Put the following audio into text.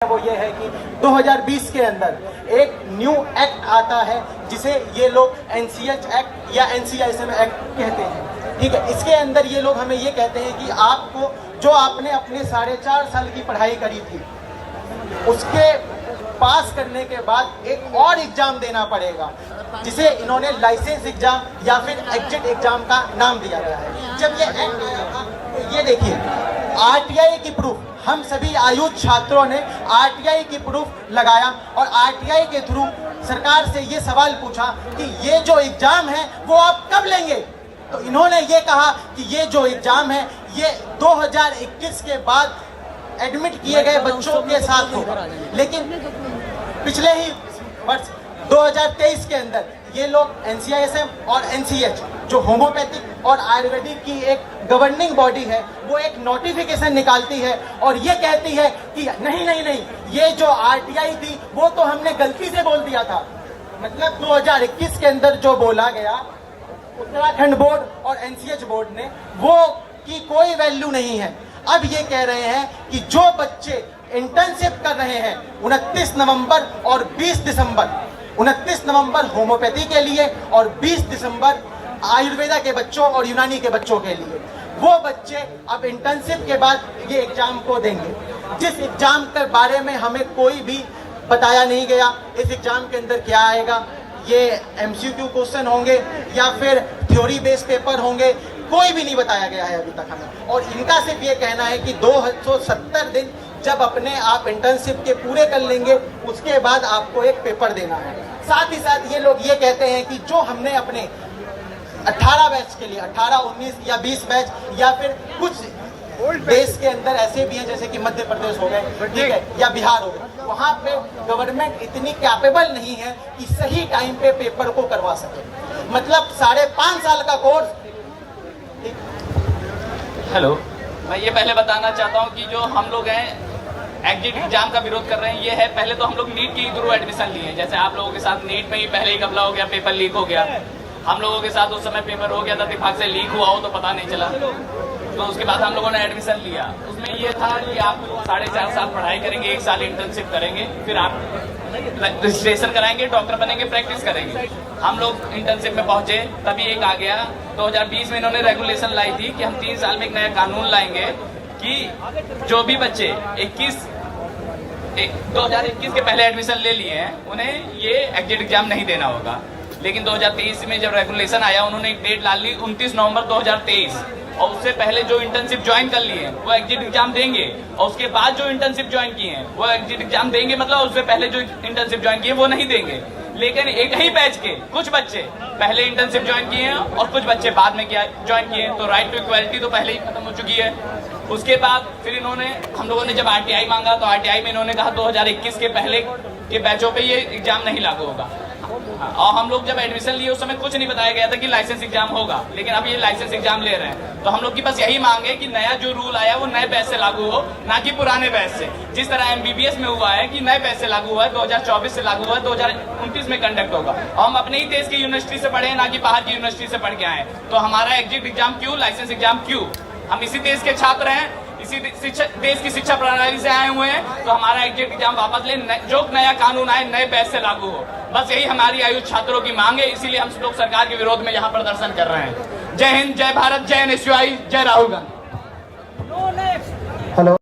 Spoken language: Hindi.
वो ये है कि 2020 के अंदर एक न्यू एक्ट आता है जिसे ये लोग एनसीएच एक्ट या एनसीआईएसएम एक्ट कहते हैं। ठीक है, इसके अंदर ये लोग हमें ये कहते हैं कि आपको जो आपने अपने 4.5 साल की पढ़ाई करी थी उसके पास करने के बाद एक और एग्जाम देना पड़ेगा जिसे इन्होंने लाइसेंस एग्जाम या फिर एग्जिट एग्जाम का नाम दिया गया है। जब ये एक्ट आया था तो ये देखिए आरटीआई की प्रूफ, हम सभी आयुष छात्रों ने आरटीआई की प्रूफ लगाया और आरटीआई के थ्रू सरकार से ये सवाल पूछा कि ये जो एग्जाम है वो आप कब लेंगे। तो इन्होंने ये कहा कि ये जो एग्जाम है ये 2021 के बाद एडमिट किए गए बच्चों के साथ होगा। लेकिन पिछले ही वर्ष 2023 के अंदर ये लोग एनसीआईएसएम और एनसीएच जो होम्योपैथिक और आयुर्वेदिक की एक गवर्निंग बॉडी है वो एक नोटिफिकेशन निकालती है और ये कहती है कि नहीं ये जो आरटीआई थी वो तो हमने गलती से बोल दिया था। मतलब 2021 के अंदर जो बोला गया उत्तराखंड बोर्ड और एनसीएच बोर्ड ने वो की कोई वैल्यू नहीं है। अब ये कह रहे हैं कि जो बच्चे इंटर्नशिप कर रहे हैं 29 नवंबर और 20 दिसंबर, 29 नवंबर होम्योपैथी के लिए और 20 दिसंबर आयुर्वेदा के बच्चों और यूनानी के बच्चों के लिए, वो बच्चे अब इंटर्नशिप के बाद ये एग्जाम को देंगे। जिस एग्जाम के बारे में हमें कोई भी बताया नहीं गया, इस एग्जाम के अंदर क्या आएगा, ये एमसीक्यू क्वेश्चन होंगे या फिर थ्योरी बेस्ड पेपर होंगे, कोई भी नहीं बताया गया है अभी तक हमें। और इनका सिर्फ ये कहना है कि 270 दिन जब अपने आप इंटर्नशिप के पूरे कर लेंगे उसके बाद आपको एक पेपर देना है। साथ ही साथ ये लोग ये कहते हैं कि जो हमने अपने 18 बैच के लिए 18, 19 या 20 बैच या फिर कुछ देश के अंदर ऐसे भी हैं जैसे कि मध्य प्रदेश हो गए, ठीक है, या बिहार हो गए, वहाँ पे गवर्नमेंट इतनी कैपेबल नहीं है कि सही टाइम पे पेपर को करवा सके। मतलब 5.5 साल का कोर्स। हेलो, मैं ये पहले बताना चाहता हूँ कि जो हम लोग हैं एग्जिट एग्जाम का विरोध कर रहे हैं ये है, पहले तो हम लोग नीट के थ्रू एडमिशन लिए, जैसे आप लोगों के साथ नीट में ही पहले ही घपला हो गया, पेपर लीक हो गया। हम लोगों के साथ उस समय पेपर हो गया था, दिमाग से लीक हुआ हो तो पता नहीं चला, तो उसके बाद हम लोगों ने एडमिशन लिया। उसमें ये था कि आप 4.5 साल पढ़ाई करेंगे, 1 साल इंटर्नशिप करेंगे, फिर आप रजिस्ट्रेशन कराएंगे, डॉक्टर बनेंगे, प्रैक्टिस करेंगे। हम लोग इंटर्नशिप में पहुंचे तभी एक आ गया 2020 में इन्होंने रेगुलेशन लाई थी कि हम 3 साल में एक नया कानून लाएंगे कि जो भी बच्चे 2021 के पहले एडमिशन ले लिए हैं उन्हें ये एग्जिट एग्जाम नहीं देना होगा। लेकिन 2023 में जब रेगुलेशन आया उन्होंने एक डेट डाल ली 29 नवंबर 2023, और उससे पहले जो इंटर्नशिप ज्वाइन कर लिए हैं वो एग्जिट एग्जाम देंगे, और उसके बाद जो इंटर्नशिप ज्वाइन किए हैं वो एग्जिट एग्जाम देंगे। मतलब उससे पहले जो इंटर्नशिप ज्वाइन किए वो नहीं देंगे। लेकिन एक ही बैच के कुछ बच्चे पहले इंटर्नशिप ज्वाइन किए हैं और कुछ बच्चे बाद में ज्वाइन किए हैं, तो राइट टू इक्वालिटी तो पहले ही खत्म हो चुकी है। उसके बाद फिर इन्होंने, हम लोगों ने जब आरटीआई मांगा तो आरटीआई में इन्होंने कहा 2021 के पहले के बैचों पे ये एग्जाम नहीं लागू होगा। और हम लोग जब एडमिशन लिए उस समय कुछ नहीं बताया गया था कि लाइसेंस एग्जाम होगा, लेकिन अब ये लाइसेंस एग्जाम ले रहे हैं। तो हम लोग की बस यही मांग है कि नया जो रूल आया वो नए बैच से लागू हो, ना कि पुराने बैच से। जिस तरह एमबीबीएस में हुआ है कि नए बैच से लागू हुआ है, 2024 से लागू हुआ है, 2029 में कंडक्ट होगा। और हम अपने ही देश की यूनिवर्सिटी से पढ़े हैं, ना कि बाहर की यूनिवर्सिटी से पढ़ के आए। तो हमारा एग्जिट एग्जाम क्यों, लाइसेंस एग्जाम क्यों? हम इसी देश के छात्र हैं, इसी देश की शिक्षा प्रणाली से आए हुए हैं, तो हमारा एग्जिट एग्जाम वापस ले, जो नया कानून आए नए बैच से लागू हो। बस यही हमारी आयुष छात्रों की मांग है, इसीलिए हम लोग सरकार के विरोध में यहाँ प्रदर्शन कर रहे हैं। जय हिंद, जय भारत, जय एनएसयूआई, जय राहुल गांधी।